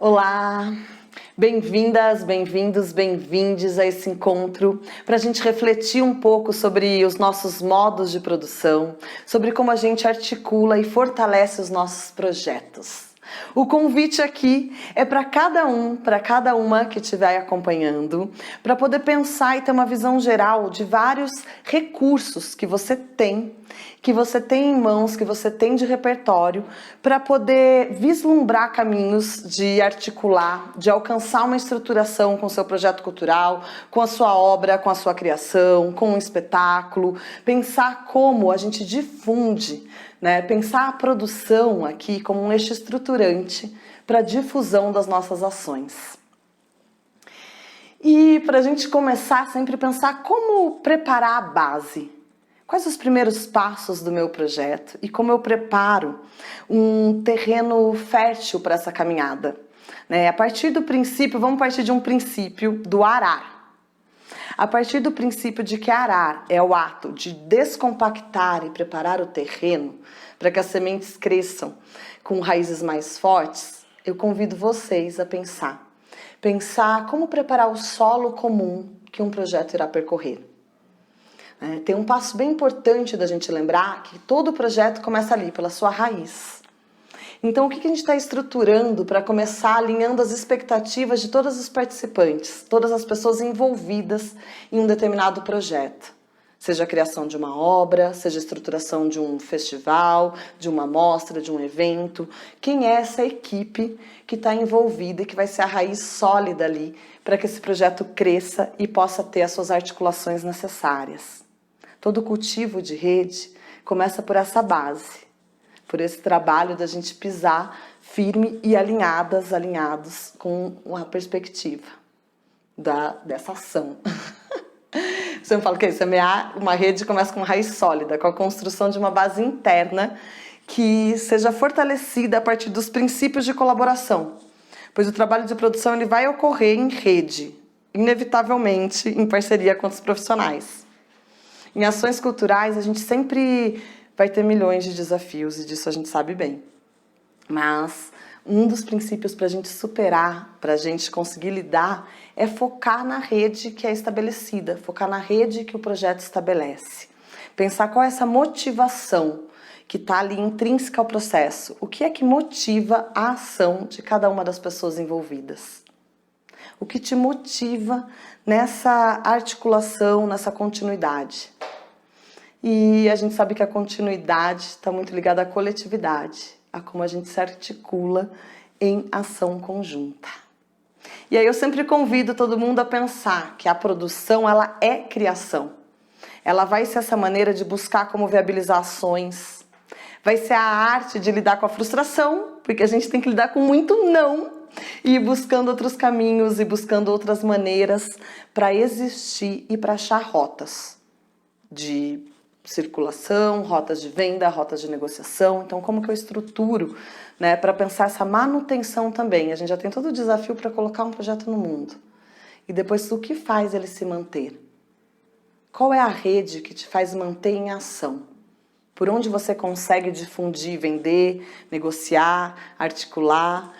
Olá, bem-vindas, bem-vindos, bem-vindes a esse encontro para a gente refletir um pouco sobre os nossos modos de produção, sobre como a gente articula e fortalece os nossos projetos. O convite aqui é para cada cada uma que estiver acompanhando, para poder pensar e ter uma visão geral de vários recursos que você tem em mãos, que você tem de repertório, para poder vislumbrar caminhos de articular, de alcançar uma estruturação com o seu projeto cultural, com a sua obra, com a sua criação, com um espetáculo, pensar como a gente difunde, né? Pensar a produção aqui como um eixo estruturante para a difusão das nossas ações. E para a gente começar, sempre pensar como preparar a base. Quais os primeiros passos do meu projeto e como eu preparo um terreno fértil para essa caminhada? A partir do princípio, vamos partir de um princípio do arar. A partir do princípio de que arar é o ato de descompactar e preparar o terreno para que as sementes cresçam com raízes mais fortes, eu convido vocês a pensar como preparar o solo comum que um projeto irá percorrer. Tem um passo bem importante da gente lembrar que todo projeto começa ali, pela sua raiz. Então, o que a gente está estruturando para começar alinhando as expectativas de todos os participantes, todas as pessoas envolvidas em um determinado projeto? Seja a criação de uma obra, seja a estruturação de um festival, de uma mostra, de um evento. Quem é essa equipe que está envolvida e que vai ser a raiz sólida ali para que esse projeto cresça e possa ter as suas articulações necessárias? Todo cultivo de rede começa por essa base, por esse trabalho da gente pisar firme e alinhados com uma perspectiva dessa ação. Você me fala que semear uma rede começa com uma raiz sólida, com a construção de uma base interna que seja fortalecida a partir dos princípios de colaboração, pois o trabalho de produção ele vai ocorrer em rede, inevitavelmente em parceria com os profissionais. Em ações culturais, a gente sempre vai ter milhões de desafios, e disso a gente sabe bem. Mas um dos princípios para a gente superar, para a gente conseguir lidar, é focar na rede que é estabelecida, focar na rede que o projeto estabelece. Pensar qual é essa motivação que está ali intrínseca ao processo. O que é que motiva a ação de cada uma das pessoas envolvidas? O que te motiva nessa articulação, nessa continuidade? E a gente sabe que a continuidade está muito ligada à coletividade, a como a gente se articula em ação conjunta. E aí eu sempre convido todo mundo a pensar que a produção, ela é criação. Ela vai ser essa maneira de buscar como viabilizar ações. Vai ser a arte de lidar com a frustração, porque a gente tem que lidar com muito não, e ir buscando outros caminhos e buscando outras maneiras para existir e para achar rotas de circulação, rotas de venda, rotas de negociação. Então, como que eu estruturo, para pensar essa manutenção também? A gente já tem todo o desafio para colocar um projeto no mundo. E depois, o que faz ele se manter? Qual é a rede que te faz manter em ação? Por onde você consegue difundir, vender, negociar, articular,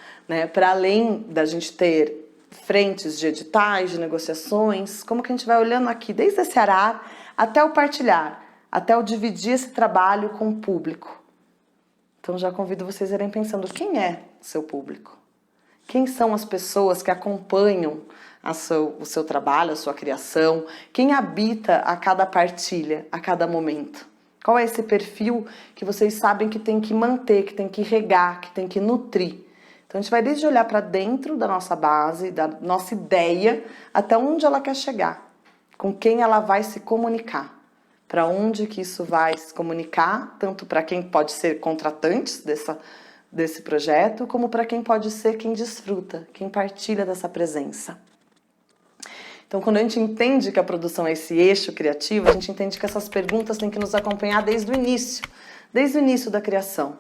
para além da gente ter frentes de editais, de negociações, como que a gente vai olhando aqui, desde esse arar até o partilhar, até o dividir esse trabalho com o público. Então já convido vocês a irem pensando, quem é seu público? Quem são as pessoas que acompanham o seu trabalho, a sua criação? Quem habita a cada partilha, a cada momento? Qual é esse perfil que vocês sabem que tem que manter, que tem que regar, que tem que nutrir? Então a gente vai desde olhar para dentro da nossa base, da nossa ideia, até onde ela quer chegar, com quem ela vai se comunicar. Para onde que isso vai se comunicar, tanto para quem pode ser contratantes desse projeto, como para quem pode ser quem desfruta, quem partilha dessa presença. Então, quando a gente entende que a produção é esse eixo criativo, a gente entende que essas perguntas têm que nos acompanhar desde o início da criação,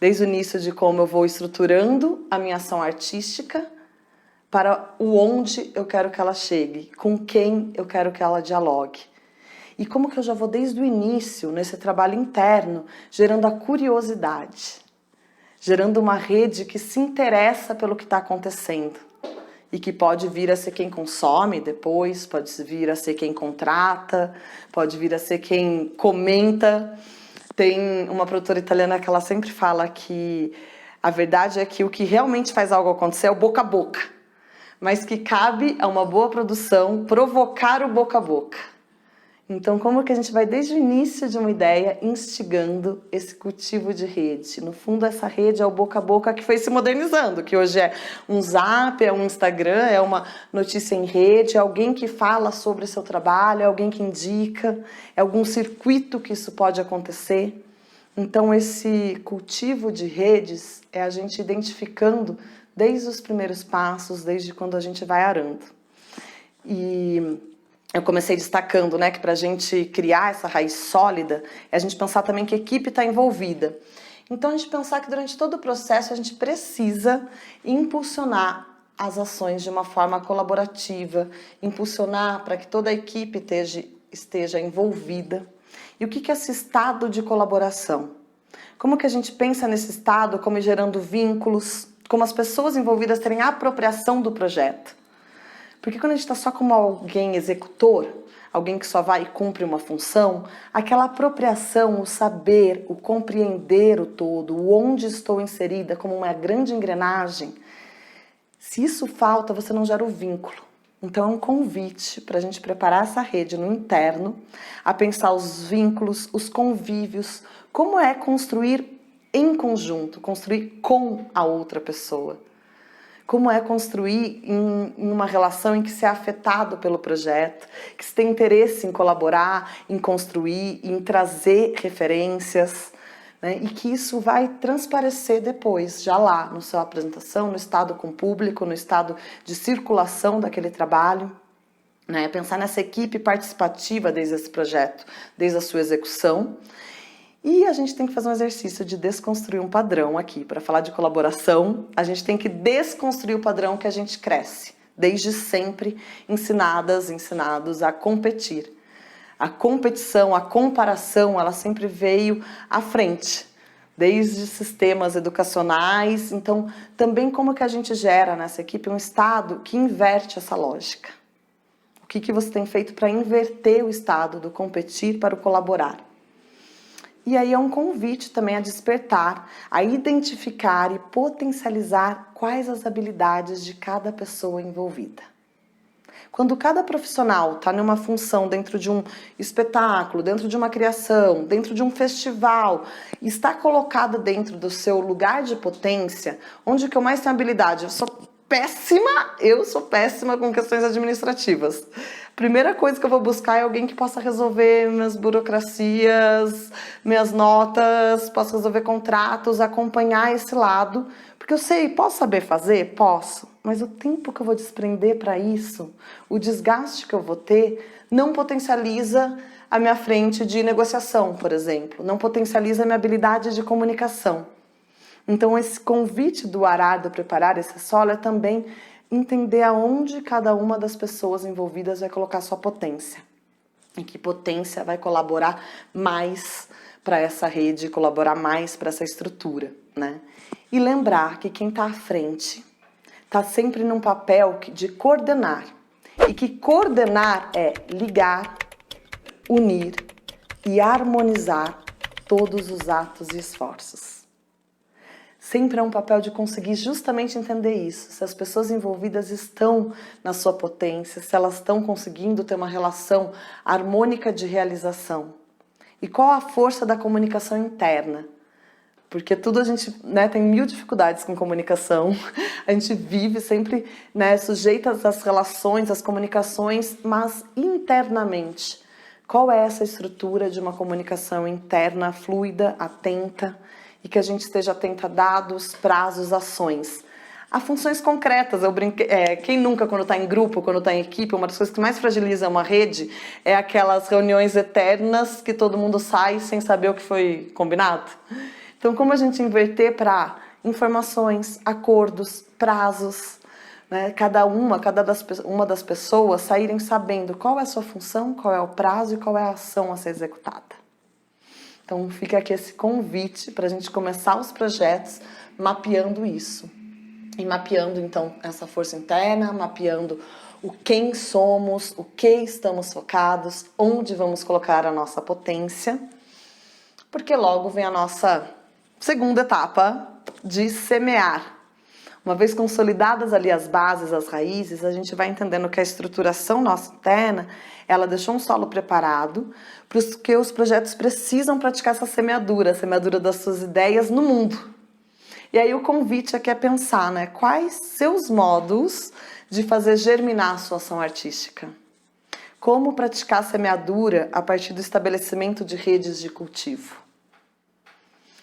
desde o início de como eu vou estruturando a minha ação artística para o onde eu quero que ela chegue, com quem eu quero que ela dialogue. E como que eu já vou desde o início, nesse trabalho interno, gerando a curiosidade. gerando uma rede que se interessa pelo que está acontecendo e que pode vir a ser quem consome depois, pode vir a ser quem contrata, pode vir a ser quem comenta. Tem uma produtora italiana que ela sempre fala que a verdade é que o que realmente faz algo acontecer é o boca a boca, mas que cabe a uma boa produção provocar o boca a boca. Então, como que a gente vai desde o início de uma ideia instigando esse cultivo de rede? No fundo, essa rede é o boca a boca que foi se modernizando, que hoje é um Zap, é um Instagram, é uma notícia em rede, é alguém que fala sobre seu trabalho, é alguém que indica, é algum circuito que isso pode acontecer. Então, esse cultivo de redes é a gente identificando desde os primeiros passos, desde quando a gente vai arando. E eu comecei destacando, né, que para a gente criar essa raiz sólida, é a gente pensar também que a equipe está envolvida. Então, a gente pensar que durante todo o processo a gente precisa impulsionar as ações de uma forma colaborativa, impulsionar para que toda a equipe esteja envolvida. E o que é esse estado de colaboração? Como que a gente pensa nesse estado como gerando vínculos, como as pessoas envolvidas terem a apropriação do projeto? Porque quando a gente está só como alguém executor, alguém que só vai e cumpre uma função, aquela apropriação, o saber, o compreender o todo, o onde estou inserida como uma grande engrenagem, se isso falta, você não gera o vínculo. Então é um convite para a gente preparar essa rede no interno, a pensar os vínculos, os convívios, como é construir em conjunto, construir com a outra pessoa. Como é construir em uma relação em que se é afetado pelo projeto, que se tem interesse em colaborar, em construir, em trazer referências, né? E que isso vai transparecer depois, já lá, na sua apresentação, no estado com o público, no estado de circulação daquele trabalho. Né? Pensar nessa equipe participativa desde esse projeto, desde a sua execução. E a gente tem que fazer um exercício de desconstruir um padrão aqui. Para falar de colaboração, a gente tem que desconstruir o padrão que a gente cresce, desde sempre ensinados a competir. A competição, a comparação, ela sempre veio à frente, desde sistemas educacionais. Então, também como que a gente gera nessa equipe um estado que inverte essa lógica? O que você tem feito para inverter o estado do competir para o colaborar? E aí é um convite também a despertar, a identificar e potencializar quais as habilidades de cada pessoa envolvida. Quando cada profissional está numa função dentro de um espetáculo, dentro de uma criação, dentro de um festival, está colocado dentro do seu lugar de potência, onde que eu mais tenho habilidade? Eu sou péssima com questões administrativas. Primeira coisa que eu vou buscar é alguém que possa resolver minhas burocracias, minhas notas, possa resolver contratos, acompanhar esse lado. Porque eu sei, posso saber fazer? Posso. Mas o tempo que eu vou desprender para isso, o desgaste que eu vou ter, não potencializa a minha frente de negociação, por exemplo. Não potencializa a minha habilidade de comunicação. Então, esse convite do arar, do preparar esse solo, é também entender aonde cada uma das pessoas envolvidas vai colocar sua potência. E que potência vai colaborar mais para essa rede, colaborar mais para essa estrutura, né? E lembrar que quem está à frente está sempre num papel de coordenar. E que coordenar é ligar, unir e harmonizar todos os atos e esforços. Sempre é um papel de conseguir justamente entender isso, se as pessoas envolvidas estão na sua potência, se elas estão conseguindo ter uma relação harmônica de realização. E qual a força da comunicação interna? Porque tudo a gente, né, tem mil dificuldades com comunicação, a gente vive sempre, né, sujeitas às relações, às comunicações, mas internamente. Qual é essa estrutura de uma comunicação interna, fluida, atenta, e que a gente esteja atento a dados, prazos, ações. Há funções concretas, quem nunca, quando está em grupo, quando está em equipe, uma das coisas que mais fragiliza uma rede é aquelas reuniões eternas que todo mundo sai sem saber o que foi combinado. Então, como a gente inverter para informações, acordos, prazos, né? Cada uma das pessoas saírem sabendo qual é a sua função, qual é o prazo e qual é a ação a ser executada. Então fica aqui esse convite para a gente começar os projetos mapeando isso. E mapeando então essa força interna, mapeando o quem somos, o que estamos focados, onde vamos colocar a nossa potência, porque logo vem a nossa segunda etapa de semear. Uma vez consolidadas ali as bases, as raízes, a gente vai entendendo que a estruturação nossa interna, ela deixou um solo preparado porque os projetos precisam praticar essa semeadura, a semeadura das suas ideias no mundo. E aí o convite aqui é pensar, né? Quais seus modos de fazer germinar a sua ação artística? Como praticar a semeadura a partir do estabelecimento de redes de cultivo?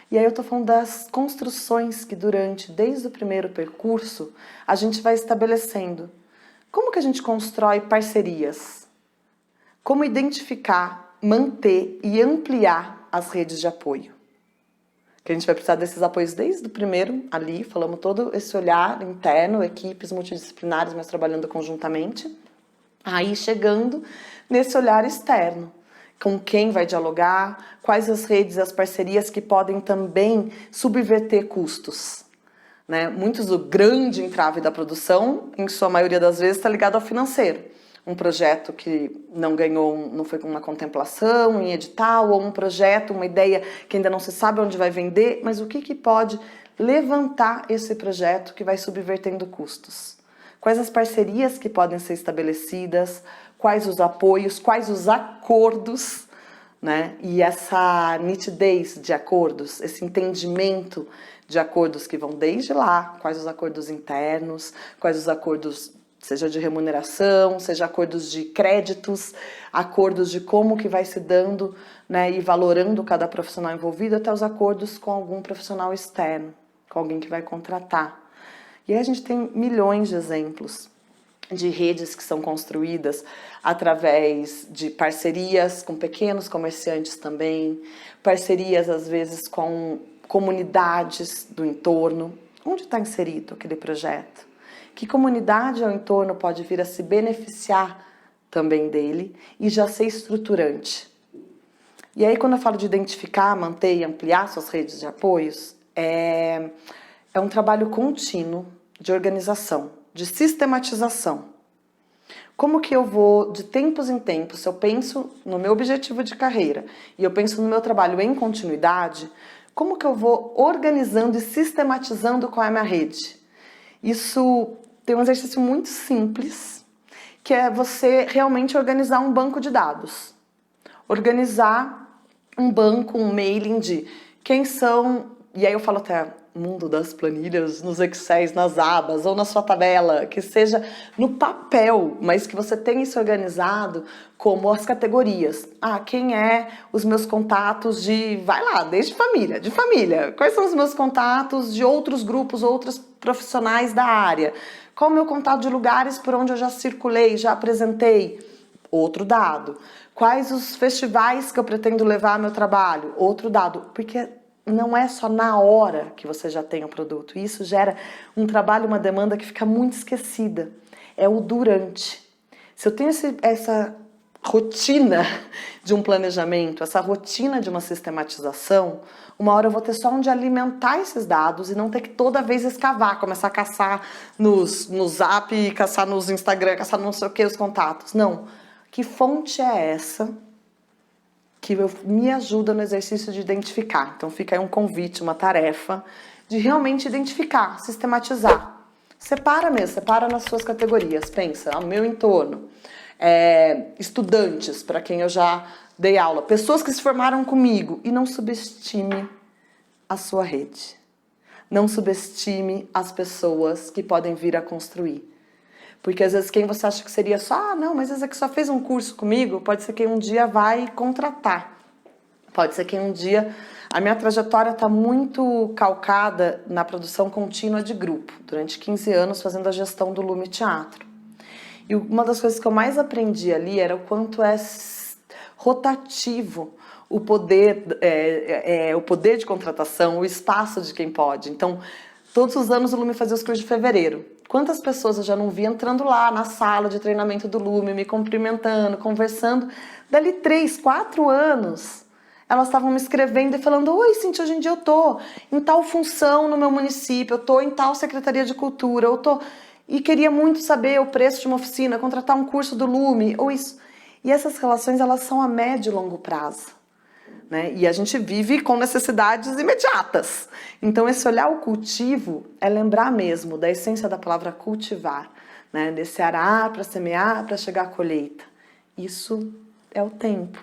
E aí eu tô falando das construções que desde o primeiro percurso, a gente vai estabelecendo. Como que a gente constrói parcerias? Como identificar, manter e ampliar as redes de apoio? Que a gente vai precisar desses apoios desde o primeiro ali, falamos todo esse olhar interno, equipes multidisciplinares, mas trabalhando conjuntamente. Aí chegando nesse olhar externo, com quem vai dialogar, quais as redes e as parcerias que podem também subverter custos. Né? Muitos do grande entrave da produção, em sua maioria das vezes, está ligado ao financeiro. Um projeto que não ganhou, não foi com uma contemplação em edital, ou um projeto, uma ideia que ainda não se sabe onde vai vender, mas o que pode levantar esse projeto que vai subvertendo custos? Quais as parcerias que podem ser estabelecidas, quais os apoios, quais os acordos, né? E essa nitidez de acordos, esse entendimento de acordos que vão desde lá, quais os acordos internos, quais os acordos seja de remuneração, seja acordos de créditos, acordos de como que vai se dando, né, e valorando cada profissional envolvido, até os acordos com algum profissional externo, com alguém que vai contratar. E aí a gente tem milhões de exemplos de redes que são construídas através de parcerias com pequenos comerciantes também, parcerias às vezes com comunidades do entorno. Onde está inserido aquele projeto? Que comunidade ao entorno pode vir a se beneficiar também dele e já ser estruturante. E aí quando eu falo de identificar, manter e ampliar suas redes de apoios, é um trabalho contínuo de organização, de sistematização. Como que eu vou, de tempos em tempos, se eu penso no meu objetivo de carreira e eu penso no meu trabalho em continuidade, como que eu vou organizando e sistematizando qual é a minha rede? Isso tem um exercício muito simples, que é você realmente organizar um banco de dados. Organizar um banco, um mailing de quem são, e aí eu falo até mundo das planilhas, nos Excels, nas abas, ou na sua tabela, que seja no papel, mas que você tenha isso organizado como as categorias. Ah, quem é os meus contatos vai lá, desde família, de família. Quais são os meus contatos de outros grupos, outros profissionais da área? Qual o meu contato de lugares por onde eu já circulei, já apresentei? Outro dado. Quais os festivais que eu pretendo levar meu trabalho? Outro dado. Porque não é só na hora que você já tem o produto. Isso gera um trabalho, uma demanda que fica muito esquecida. É o durante. Se eu tenho essa rotina de um planejamento, essa rotina de uma sistematização, uma hora eu vou ter só onde alimentar esses dados e não ter que toda vez escavar, começar a caçar no Zap, caçar nos Instagram, caçar não sei o que, os contatos. Não. Que fonte é essa que me ajuda no exercício de identificar? Então fica aí um convite, uma tarefa de realmente identificar, sistematizar. Separa mesmo, separa nas suas categorias. Pensa, o meu entorno, estudantes, para quem eu já dei aula, pessoas que se formaram comigo, e não subestime a sua rede. Não subestime as pessoas que podem vir a construir. Porque às vezes quem você acha que seria só, não, mas esse aqui só fez um curso comigo, pode ser quem um dia vai contratar. Pode ser quem um dia... A minha trajetória está muito calcada na produção contínua de grupo, durante 15 anos fazendo a gestão do Lume Teatro. E uma das coisas que eu mais aprendi ali era o quanto é rotativo o poder de contratação, o espaço de quem pode. Então, todos os anos o Lume fazia os cursos de fevereiro. Quantas pessoas eu já não vi entrando lá na sala de treinamento do Lume, me cumprimentando, conversando. Dali 3, 4 anos, elas estavam me escrevendo e falando: oi, Cíntia, hoje em dia eu tô em tal função no meu município, eu tô em tal Secretaria de Cultura, eu tô... E queria muito saber o preço de uma oficina, contratar um curso do Lume, ou isso. E essas relações, elas são a médio e longo prazo, né? E a gente vive com necessidades imediatas. Então, esse olhar ao cultivo é lembrar mesmo da essência da palavra cultivar, né? Desse arar para semear, para chegar à colheita. Isso é o tempo.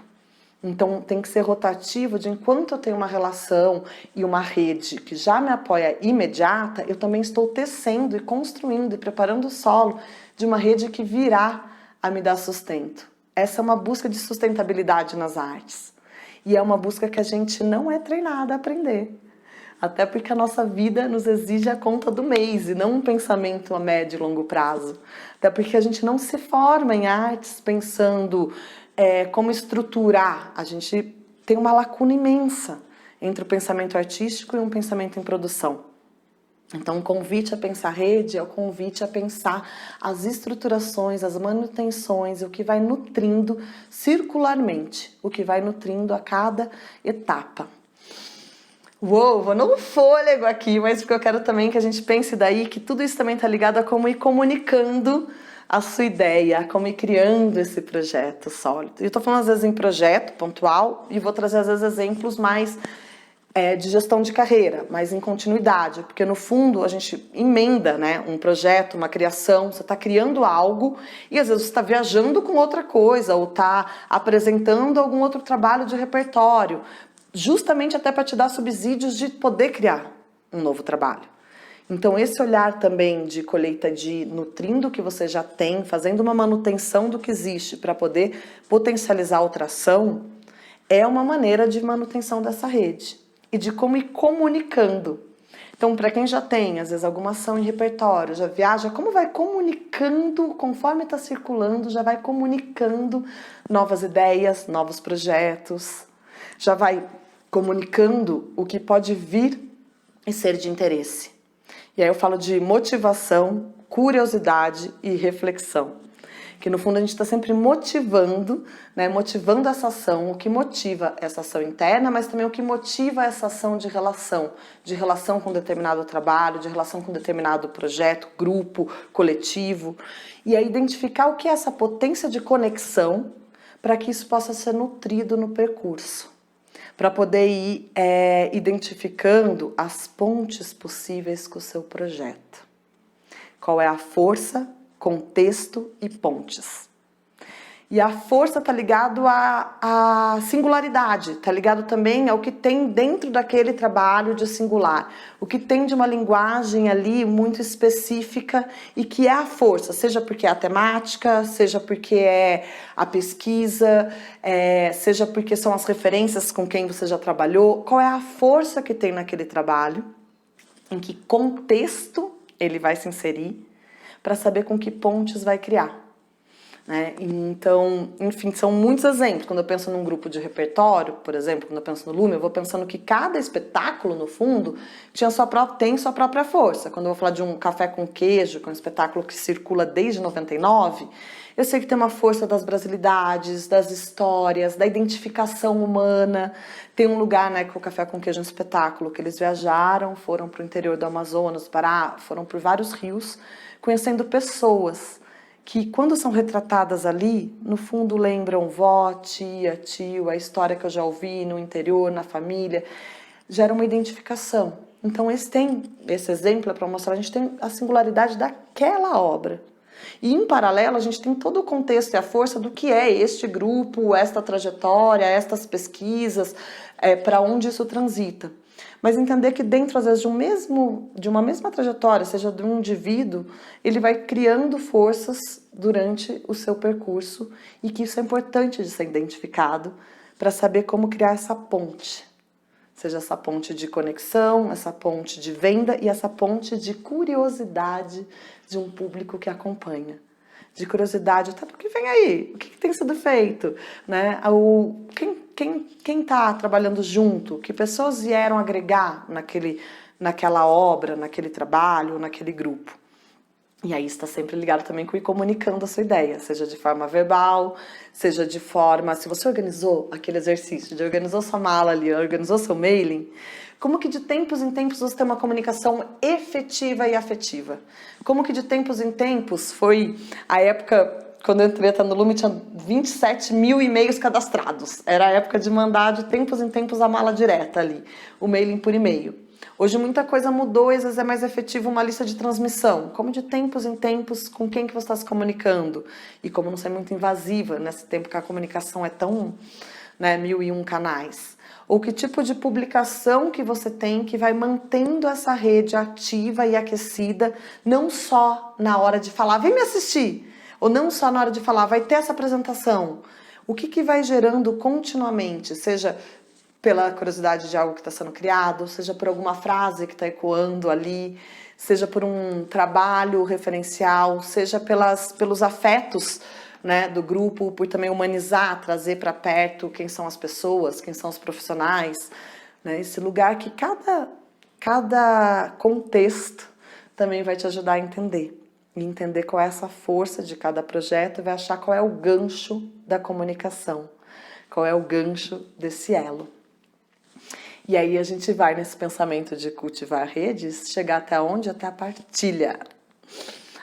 Então, tem que ser rotativo de enquanto eu tenho uma relação e uma rede que já me apoia imediata, eu também estou tecendo e construindo e preparando o solo de uma rede que virá a me dar sustento. Essa é uma busca de sustentabilidade nas artes. E é uma busca que a gente não é treinada a aprender. Até porque a nossa vida nos exige a conta do mês e não um pensamento a médio e longo prazo. Até porque a gente não se forma em artes pensando como estruturar. A gente tem uma lacuna imensa entre o pensamento artístico e um pensamento em produção. Então, o convite a pensar rede é o convite a pensar as estruturações, as manutenções, o que vai nutrindo circularmente, o que vai nutrindo a cada etapa. Uou, vou no fôlego aqui, mas porque eu quero também que a gente pense daí que tudo isso também está ligado a como ir comunicando a sua ideia, como ir criando esse projeto sólido. Eu estou falando às vezes em projeto pontual e vou trazer às vezes exemplos mais de gestão de carreira, mas em continuidade, porque no fundo a gente emenda, né, um projeto, uma criação, você está criando algo e às vezes você está viajando com outra coisa ou está apresentando algum outro trabalho de repertório, justamente até para te dar subsídios de poder criar um novo trabalho. Então esse olhar também de colheita de nutrindo o que você já tem, fazendo uma manutenção do que existe para poder potencializar outra ação, é uma maneira de manutenção dessa rede e de como ir comunicando. Então, para quem já tem, às vezes, alguma ação em repertório, já viaja, como vai comunicando, conforme está circulando, já vai comunicando novas ideias, novos projetos, já vai comunicando o que pode vir e ser de interesse. E aí eu falo de motivação, curiosidade e reflexão. Que no fundo a gente está sempre motivando, né? Motivando essa ação, o que motiva essa ação interna, mas também o que motiva essa ação de relação com determinado trabalho, de relação com determinado projeto, grupo, coletivo. E aí identificar o que é essa potência de conexão para que isso possa ser nutrido no percurso. Para poder ir identificando as pontes possíveis com o seu projeto. Qual é a força, contexto e pontes. E a força está ligado à singularidade, está ligado também ao que tem dentro daquele trabalho de singular, o que tem de uma linguagem ali muito específica e que é a força, seja porque é a temática, seja porque é a pesquisa, seja porque são as referências com quem você já trabalhou, qual é a força que tem naquele trabalho, em que contexto ele vai se inserir, para saber com que pontes vai criar. Né? Então, enfim, são muitos exemplos. Quando eu penso num grupo de repertório, por exemplo, quando eu penso no Lume, eu vou pensando que cada espetáculo, no fundo, tem sua própria força. Quando eu vou falar de um Café com Queijo, que é um espetáculo que circula desde 99, eu sei que tem uma força das brasilidades, das histórias, da identificação humana. Tem um lugar, né, que o Café com Queijo é um espetáculo, que eles viajaram, foram para o interior do Amazonas, Pará, foram por vários rios, conhecendo pessoas que, quando são retratadas ali, no fundo lembram vó, tia, tio, a história que eu já ouvi no interior, na família, gera uma identificação. Então esse exemplo é para mostrar, a gente tem a singularidade daquela obra. E em paralelo a gente tem todo o contexto e a força do que é este grupo, esta trajetória, estas pesquisas, para onde isso transita. Mas entender que dentro, às vezes, de uma mesma trajetória, seja de um indivíduo, ele vai criando forças durante o seu percurso e que isso é importante de ser identificado para saber como criar essa ponte. Seja essa ponte de conexão, essa ponte de venda e essa ponte de curiosidade de um público que acompanha. De curiosidade, tá, o que vem aí? O que tem sido feito? Né? Quem está trabalhando junto? Que pessoas vieram agregar naquela obra, naquele trabalho, naquele grupo? E aí está sempre ligado também com ir comunicando a sua ideia, seja de forma verbal, seja de forma... Se você organizou aquele exercício, de organizou sua mala ali, organizou seu mailing, como que de tempos em tempos você tem uma comunicação efetiva e afetiva? Como que de tempos em tempos foi a época... Quando eu entrei no Lume, tinha 27 mil e-mails cadastrados. Era a época de mandar de tempos em tempos a mala direta ali, o mailing por e-mail. Hoje muita coisa mudou, às vezes é mais efetivo uma lista de transmissão. Como de tempos em tempos, com quem que você está se comunicando? E como não ser muito invasiva nesse tempo que a comunicação é tão, né, 1001 canais. Ou que tipo de publicação que você tem que vai mantendo essa rede ativa e aquecida, não só na hora de falar, vem me assistir, ou não só na hora de falar, vai ter essa apresentação. O que vai gerando continuamente, seja pela curiosidade de algo que está sendo criado, seja por alguma frase que está ecoando ali, seja por um trabalho referencial, seja pelos afetos, né, do grupo, por também humanizar, trazer para perto quem são as pessoas, quem são os profissionais, né, esse lugar que cada contexto também vai te ajudar a entender. E entender qual é essa força de cada projeto e vai achar qual é o gancho da comunicação, qual é o gancho desse elo. E aí a gente vai nesse pensamento de cultivar redes, chegar até onde? Até a partilha.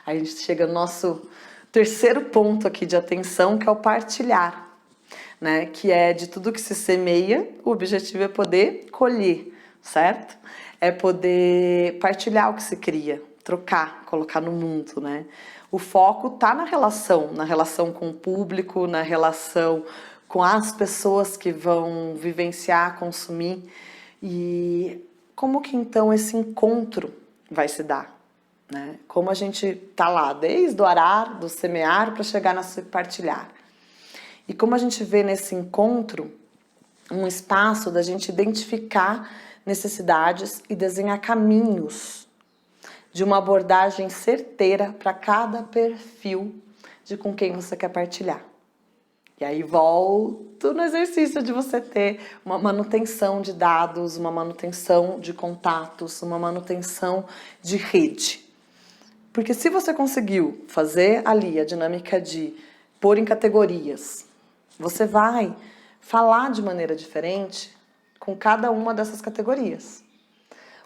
Aí a gente chega no nosso terceiro ponto aqui de atenção, que é o partilhar, né? Que é de tudo que se semeia, o objetivo é poder colher, certo? É poder partilhar o que se cria, trocar, colocar no mundo, né? O foco tá na relação com o público, na relação com as pessoas que vão vivenciar, consumir. E como que então esse encontro vai se dar, né? Como a gente tá lá desde o arar, do semear, para chegar no partilhar. E como a gente vê nesse encontro um espaço da gente identificar necessidades e desenhar caminhos de uma abordagem certeira para cada perfil de com quem você quer partilhar. E aí volto no exercício de você ter uma manutenção de dados, uma manutenção de contatos, uma manutenção de rede. Porque se você conseguiu fazer ali a dinâmica de pôr em categorias, você vai falar de maneira diferente com cada uma dessas categorias.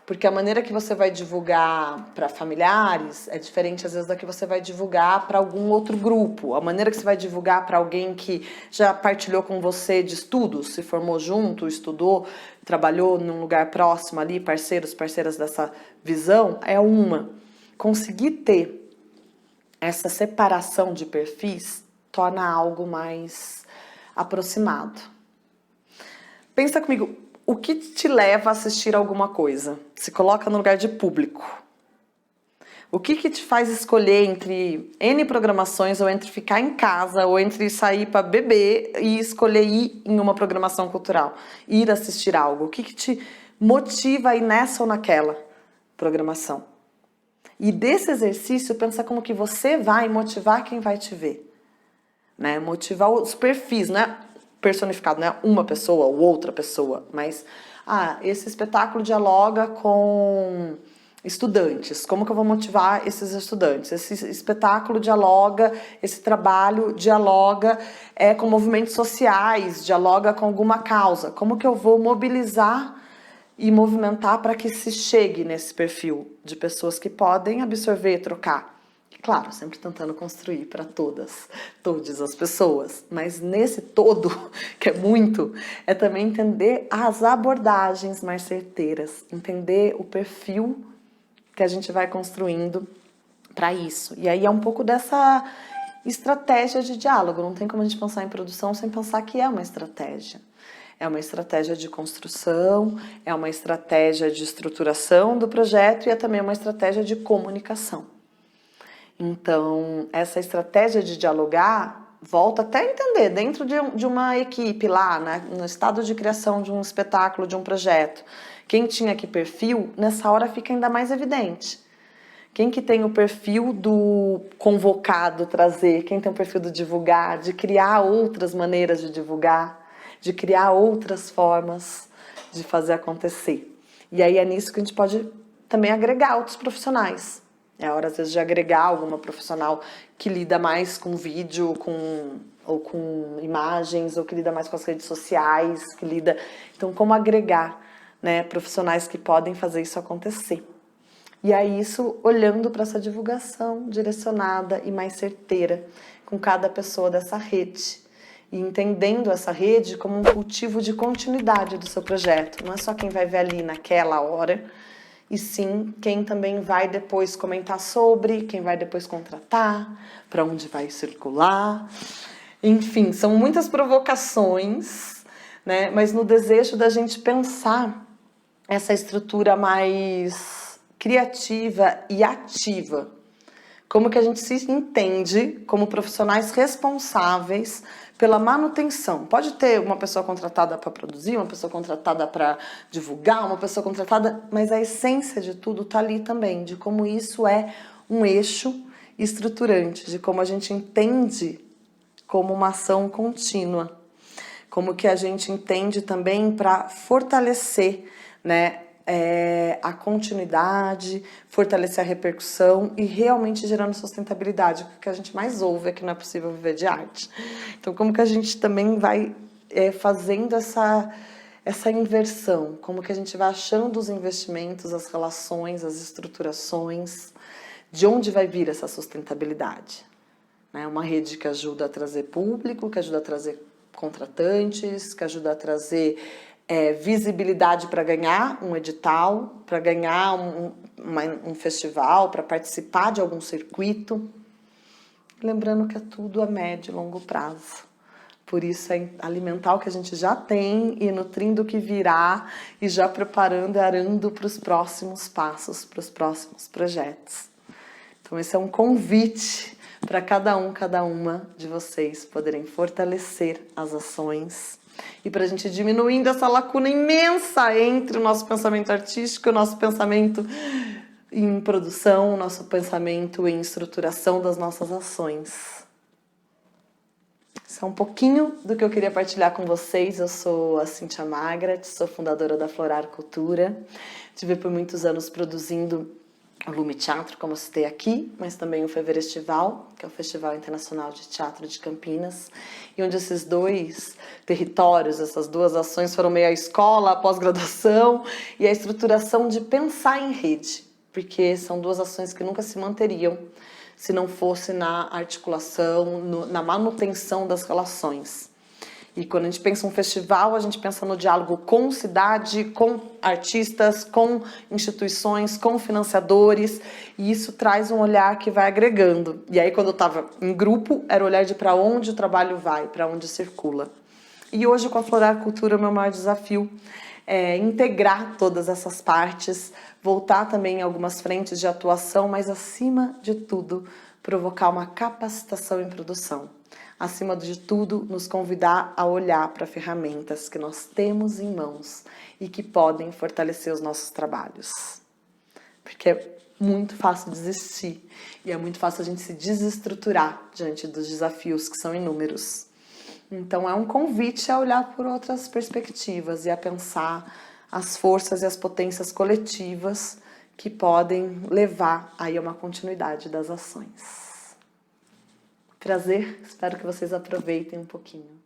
Porque a maneira que você vai divulgar para familiares é diferente, às vezes, da que você vai divulgar para algum outro grupo. A maneira que você vai divulgar para alguém que já partilhou com você de estudos, se formou junto, estudou, trabalhou num lugar próximo ali, parceiras dessa visão, é uma. Conseguir ter essa separação de perfis torna algo mais aproximado. Pensa comigo. O que te leva a assistir alguma coisa? Se coloca no lugar de público. O que te faz escolher entre N programações, ou entre ficar em casa, ou entre sair para beber e escolher ir em uma programação cultural? Ir assistir algo. O que te motiva a ir nessa ou naquela programação? E desse exercício, pensa como que você vai motivar quem vai te ver. Né? Motivar os perfis, né? Personificado, não é uma pessoa ou outra pessoa, mas esse espetáculo dialoga com estudantes, como que eu vou motivar esses estudantes? Esse espetáculo dialoga, esse trabalho dialoga com movimentos sociais, dialoga com alguma causa, como que eu vou mobilizar e movimentar para que se chegue nesse perfil de pessoas que podem absorver, trocar. Claro, sempre tentando construir para todas as pessoas, mas nesse todo, que é muito, é também entender as abordagens mais certeiras, entender o perfil que a gente vai construindo para isso. E aí é um pouco dessa estratégia de diálogo, não tem como a gente pensar em produção sem pensar que é uma estratégia. É uma estratégia de construção, é uma estratégia de estruturação do projeto e é também uma estratégia de comunicação. Então, essa estratégia de dialogar, volta até a entender, dentro de uma equipe lá, né, no estado de criação de um espetáculo, de um projeto, quem tinha que perfil, nessa hora fica ainda mais evidente. Quem que tem o perfil do convocado, trazer, quem tem o perfil do divulgar, de criar outras maneiras de divulgar, de criar outras formas de fazer acontecer. E aí é nisso que a gente pode também agregar outros profissionais. É a hora, às vezes, de agregar alguma profissional que lida mais com vídeo, ou com imagens, ou que lida mais com as redes sociais, que lida... Então, como agregar, né, profissionais que podem fazer isso acontecer. E aí isso olhando para essa divulgação direcionada e mais certeira com cada pessoa dessa rede. E entendendo essa rede como um cultivo de continuidade do seu projeto. Não é só quem vai ver ali naquela hora, e sim quem também vai depois comentar sobre, quem vai depois contratar, para onde vai circular. Enfim, são muitas provocações, né? Mas no desejo da gente pensar essa estrutura mais criativa e ativa. Como que a gente se entende como profissionais responsáveis pela manutenção. Pode ter uma pessoa contratada para produzir, uma pessoa contratada para divulgar, uma pessoa contratada, mas a essência de tudo está ali também, de como isso é um eixo estruturante, de como a gente entende como uma ação contínua, como que a gente entende também para fortalecer, né, a continuidade, fortalecer a repercussão e realmente gerando sustentabilidade, porque o que a gente mais ouve é que não é possível viver de arte. Então, como que a gente também vai fazendo essa inversão, como que a gente vai achando os investimentos, as relações, as estruturações, de onde vai vir essa sustentabilidade? Né? Uma rede que ajuda a trazer público, que ajuda a trazer contratantes, que ajuda a trazer visibilidade para ganhar um edital, para ganhar um festival, para participar de algum circuito. Lembrando que é tudo a médio e longo prazo. Por isso é alimentar o que a gente já tem e nutrindo o que virá e já preparando e arando para os próximos passos, para os próximos projetos. Então esse é um convite para cada uma de vocês poderem fortalecer as ações e para a gente diminuindo essa lacuna imensa entre o nosso pensamento artístico e o nosso pensamento em produção, o nosso pensamento em estruturação das nossas ações. Isso é um pouquinho do que eu queria partilhar com vocês. Eu sou a Cíntia Magrat, sou fundadora da Florar Cultura. Tive por muitos anos produzindo o Lume Teatro, como eu citei aqui, mas também o Feverestival, que é o Festival Internacional de Teatro de Campinas, e onde esses dois territórios, essas duas ações foram meio a escola, a pós-graduação e a estruturação de pensar em rede, porque são duas ações que nunca se manteriam se não fosse na articulação, na manutenção das relações. E quando a gente pensa em um festival, a gente pensa no diálogo com cidade, com artistas, com instituições, com financiadores, e isso traz um olhar que vai agregando. E aí, quando eu estava em grupo, era o olhar de para onde o trabalho vai, para onde circula. E hoje, com a Florar Cultura, o meu maior desafio é integrar todas essas partes, voltar também em algumas frentes de atuação, mas, acima de tudo, provocar uma capacitação em produção. Acima de tudo, nos convidar a olhar para ferramentas que nós temos em mãos e que podem fortalecer os nossos trabalhos. Porque é muito fácil desistir e é muito fácil a gente se desestruturar diante dos desafios que são inúmeros. Então é um convite a olhar por outras perspectivas e a pensar as forças e as potências coletivas que podem levar aí a uma continuidade das ações. Prazer, espero que vocês aproveitem um pouquinho.